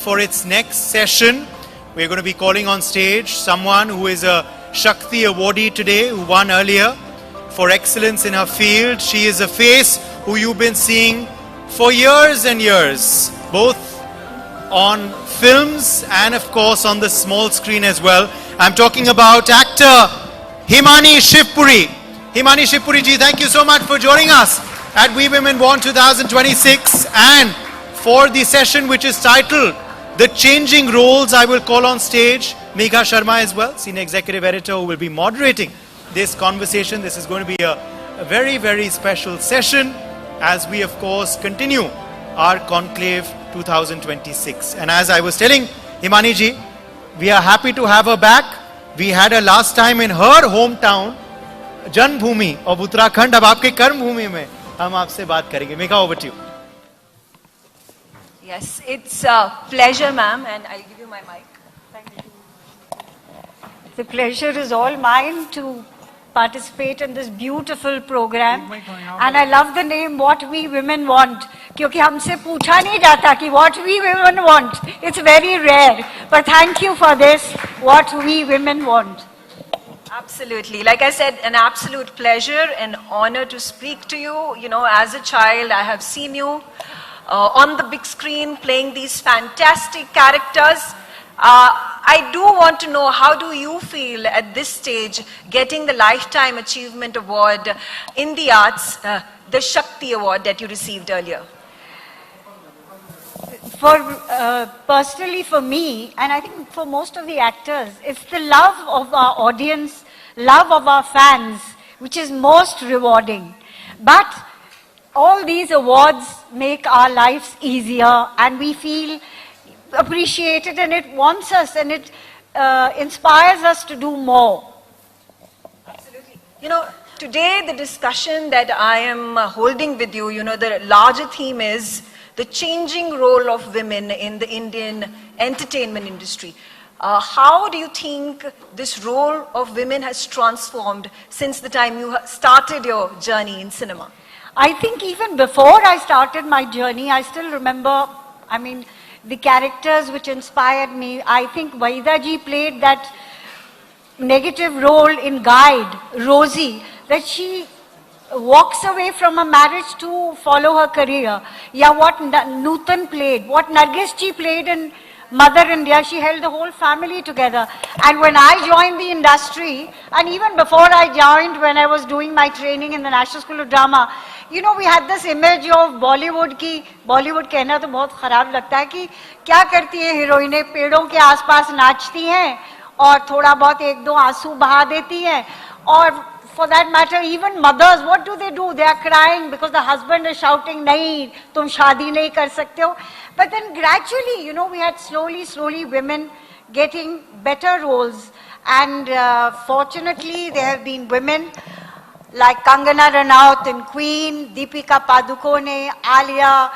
For its next session, we're going to be calling on stage someone who is a Shakti awardee today, who won earlier for excellence in her field. She is a face who you've been seeing for years and years, both on films and of course on the small screen as well. I'm talking about actor Himani Shivpuri. Himani Shivpuri ji, thank you so much for joining us at We Women Want 2026, and for the session which is titled The Changing Roles, I will call on stage Megha Sharma as well, Senior Executive Editor, who will be moderating this conversation. This is going to be a very, very special session as we of course continue our Conclave 2026. And as I was telling Himani ji, we are happy to have her back. We had her last time in her hometown, Janbhoomi of Uttarakhand. अब आपके कर्म भूमि में हम आपसे बात करेंगे. Megha, over to you. Yes, it's a pleasure, ma'am, and I'll give you my mic. Thank you. The pleasure is all mine to participate in this beautiful program, and I love the name What We Women Want, क्योंकि हमसे पूछा नहीं जाता कि What We Women Want. It's very rare, but thank you for this, What We Women Want. Absolutely. Like I said, an absolute pleasure and honor to speak to you. You know, as a child, I have seen you on the big screen playing these fantastic characters. I do want to know, how do you feel at this stage getting the Lifetime Achievement Award in the arts, the Shakti Award that you received earlier? Personally for me, and I think for most of the actors, it's the love of our audience, love of our fans, which is most rewarding. But all these awards make our lives easier, and we feel appreciated, and it wants us, and it inspires us to do more. Absolutely. You know, today the discussion that I am holding with you, you know, the larger theme is the changing role of women in the Indian entertainment industry. How do you think this role of women has transformed since the time you started your journey in cinema? I think even before I started my journey, I still remember, I mean, the characters which inspired me. I think Vaida ji played that negative role in Guide, Rosie, that she walks away from a marriage to follow her career. Yeah, what Nutan played, what Nargis ji played in Mother India, she held the whole family together. And when I joined the industry, and even before I joined, when I was doing my training in the National School of Drama, you know, we had this image of Bollywood की, Bollywood कहना तो बहुत खराब लगता है कि क्या करती है हीरोइनें, पेड़ों के आसपास नाचती हैं और थोड़ा बहुत एक दो आंसू बहा देती हैं, और for that matter, even mothers, what do? They are crying because the husband is shouting, nahi, tum shaadi nahi kar sakte ho. But then gradually, you know, we had slowly women getting better roles. And fortunately, there have been women like Kangana Ranaut in Queen, Deepika Padukone, Alia,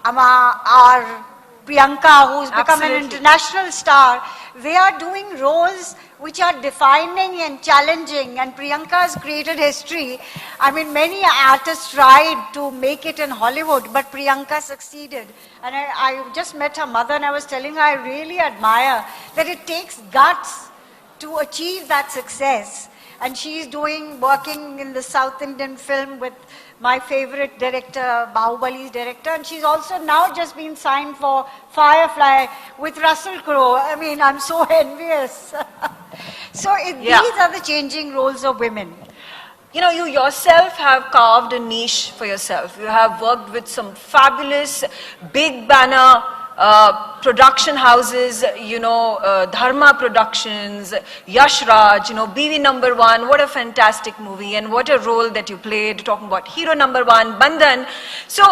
our Priyanka, who's become an international star. They are doing roles which are defining and challenging, and Priyanka has created history. I mean, many artists tried to make it in Hollywood, but Priyanka succeeded. And I just met her mother, and I was telling her I really admire that it takes guts to achieve that success. And she's working in the South Indian film with my favorite director, Bahubali's director, and she's also now just been signed for Firefly with Russell Crowe. I mean, I'm so envious. So these are the changing roles of women. You know, you yourself have carved a niche for yourself. You have worked with some fabulous big banner production houses, you know, Dharma Productions, Yash Raj, you know, BV Number One, what a fantastic movie, and what a role that you played, talking about Hero Number One, Bandhan. So,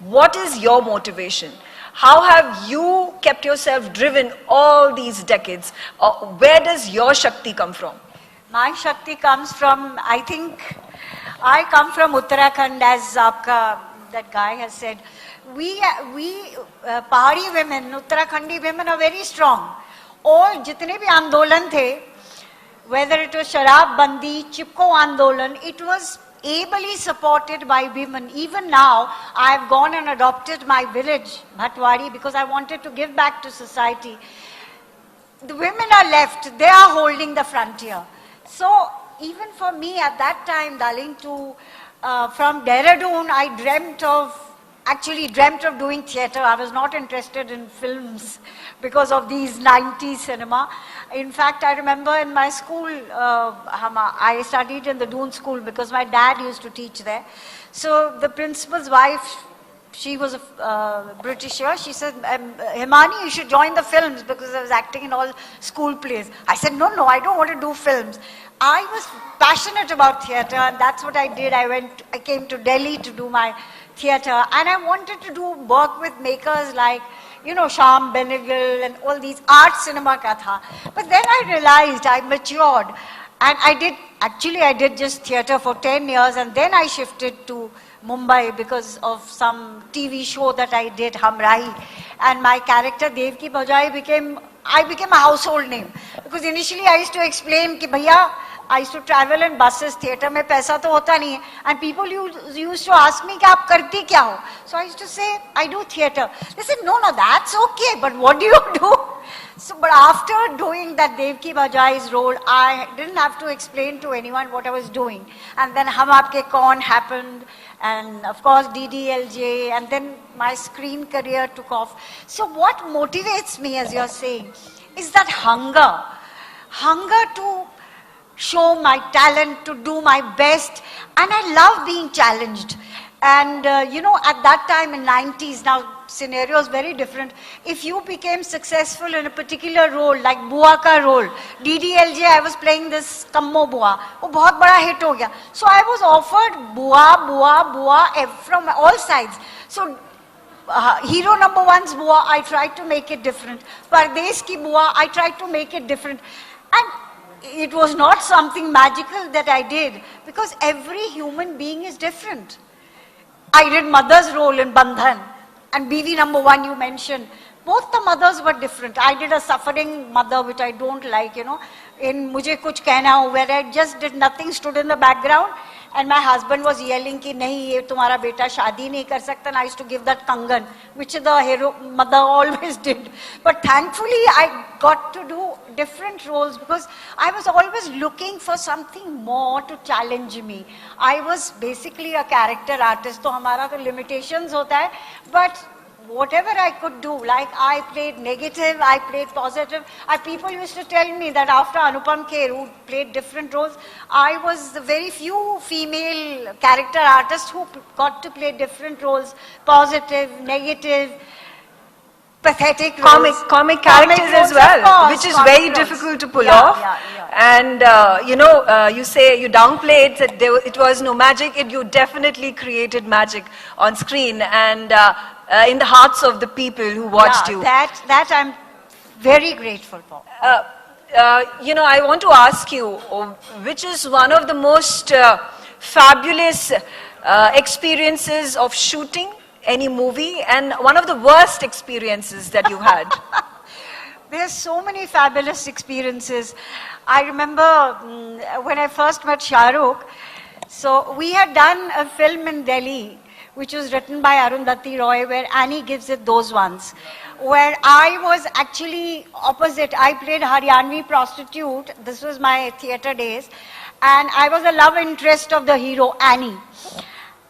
what is your motivation? How have you kept yourself driven all these decades? Where does your Shakti come from? My Shakti comes from, I think, I come from Uttarakhand, as that guy has said. We Pahari women, Uttarakhandi women are very strong. All jitne bhi aandolan the, whether it was Sharab Bandi, Chipko Aandolan, it was ably supported by women. Even now, I have gone and adopted my village, Bhatwari, because I wanted to give back to society. The women are left, they are holding the frontier. So even for me at that time, darling, from Dehradun, I actually dreamt of doing theatre. I was not interested in films because of these 90s cinema. In fact, I remember in my school, I studied in the Doon school because my dad used to teach there. So the principal's wife, she was a Britisher. She said, Himani, you should join the films because I was acting in all school plays. I said, no, I don't want to do films. I was passionate about theatre, and that's what I did. I came to Delhi to do my theatre, and I wanted to do work with makers like, Shyam Benegal and all these art cinema ka tha. But then I realized I matured, and I did just theatre for 10 years, and then I shifted to Mumbai because of some TV show that I did, Hamrahi, and my character Devki Bajai became a household name. Because initially I used to explain कि भैया, I used to travel in buses, theatre में पैसा तो होता नहीं है, and people used to ask me कि आप करती क्या हो? So I used to say, I do theatre. They said, no, that's okay, but what do you do? So, but after doing that Devki Bajai's role, I didn't have to explain to anyone what I was doing. And then Hum Aapke Kaun happened, and of course DDLJ, and then my screen career took off. So what motivates me, as you're saying, is that hunger to show my talent, to do my best, and I love being challenged. And at that time in 90s, now scenario is very different. If you became successful in a particular role, like Bua ka role, DDLJ, I was playing this Kammo Bua, वो बहुत बड़ा hit हो गया. So I was offered Bua from all sides. So hero number one's Bua, I tried to make it different. Pardesh ki Bua, I tried to make it different. And it was not something magical that I did, because every human being is different. I did mother's role in Bandhan, and BV number one you mentioned. Both the mothers were different. I did a suffering mother, which I don't like, in Mujhe Kuch Kehna Ho, where I just did nothing, stood in the background, and my husband was yelling ki nahi, ye tumhara beta shaadi nahi kar sakta, and I used to give that kangan, which the hero mother always did. But thankfully I got to do different roles because I was always looking for something more to challenge me. I was basically a character artist, so hamara to limitations hota hai, but whatever I could do, like I played negative, I played positive. People used to tell me that after Anupam Kher, who played different roles, I was the very few female character artists who got to play different roles, positive, negative, pathetic roles. Comic characters as well, course, which is very difficult to pull off. And you say you downplayed that it was no magic, you definitely created magic on screen and in the hearts of the people who watched you. That I'm very grateful for. I want to ask you, which is one of the most fabulous experiences of shooting any movie, and one of the worst experiences that you had? There's so many fabulous experiences. I remember when I first met Shah Rukh, so we had done a film in Delhi, which was written by Arundhati Roy, where Annie gives it those ones, where I was actually opposite. I played Haryanvi prostitute. This was my theatre days. And I was a love interest of the hero, Annie.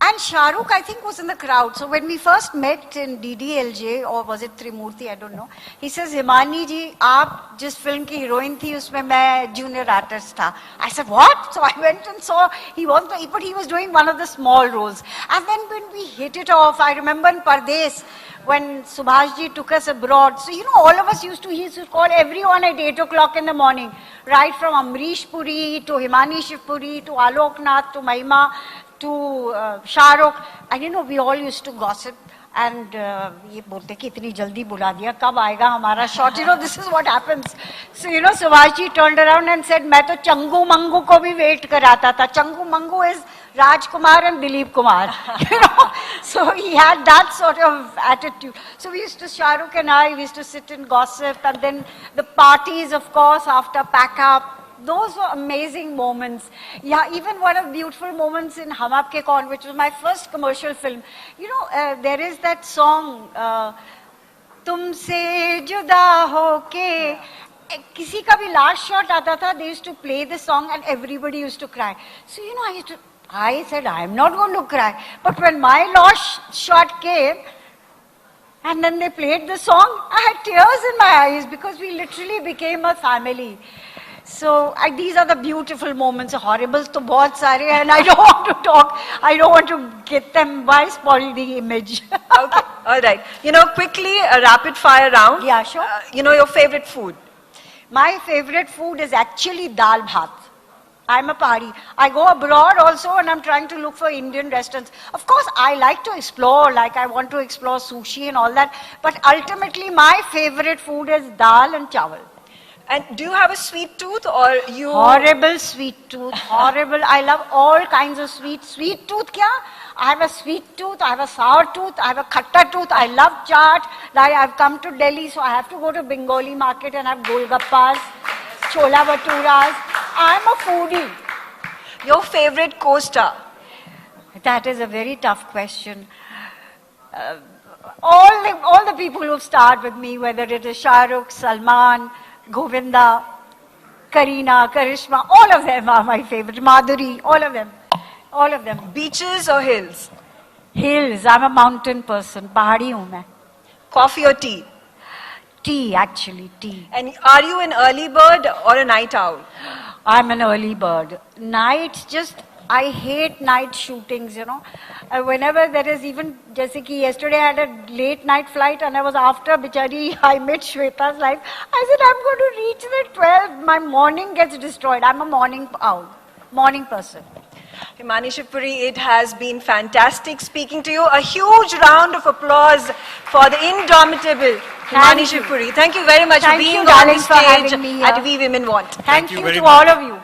And Shah Rukh, I think, was in the crowd. So when we first met in DDLJ, or was it Trimurti, I don't know, he says, Himani ji, aap jis film ki heroine thi, usme main junior artist tha. I said, what? So I went and saw, but he was doing one of the small roles. And then when we hit it off, I remember in Pardesh, when Subhash ji took us abroad, so all of us he used to call everyone at 8 o'clock in the morning, right from Amrish Puri to Himani Shivpuri to Alok Nath to Mahima to Shah Rukh. And we all used to gossip and ye bolte ki itni jaldi bula diya, kab aayega hamara shot? This is what happens. So Subhash ji turned around and said, main to Changu Mangu ko bhi wait karata tha. Changu Mangu is Rajkumar and Dilip Kumar. So he had that sort of attitude. So we used to, Shah Rukh and I, we used to sit and gossip, and then the parties, of course, after pack up, those were amazing moments. Yeah, even one of the beautiful moments in Hum Aapke Kaun, which was my first commercial film. You know, there is that song, तुमसे जुदा होके, किसी का भी last shot आता था, they used to play the song and everybody used to cry. So, you know, I said, I'm not going to cry. But when my last shot came, and then they played the song, I had tears in my eyes because we literally became a family. So these are the beautiful moments. Horrible to bahut sare, and I don't want to talk. I don't want to get them. Why spoil the image? Okay, all right. You know, quickly, a rapid fire round. Yeah, sure. You know, your favorite food? My favorite food is actually dal bhat. I'm a Pahari. I go abroad also and I'm trying to look for Indian restaurants. Of course, I like to explore, like I want to explore sushi and all that. But ultimately, my favorite food is dal and chawal. And do you have a sweet tooth or you... Horrible sweet tooth, horrible. I love all kinds of sweet. Sweet tooth kya? I have a sweet tooth, I have a sour tooth, I have a khatta tooth. I love chaat. Like I've come to Delhi, so I have to go to Bengali market and have golgappas, chola bhaturas. I'm a foodie. Your favorite co-star? That is a very tough question. All the people who've starred with me, whether it is Shah Rukh, Salman, Govinda, Kareena, Karishma, all of them are my favorite. Madhuri, all of them. All of them. Beaches or hills? Hills. I'm a mountain person. Pahadi hu main. Coffee or tea? Tea, actually, tea. And are you an early bird or a night owl? I'm an early bird. Night, I hate night shootings, you know. Whenever there is even, jaise ki yesterday I had a late night flight and I was after Bichari, I met Shweta's life. I said, I'm going to reach the 12. My morning gets destroyed. I'm a morning owl, morning person. Himani Shivpuri, it has been fantastic speaking to you. A huge round of applause for the indomitable Himani Shivpuri. Thank you very much for being on the stage at We Women Want. Thank you very to much. all of you.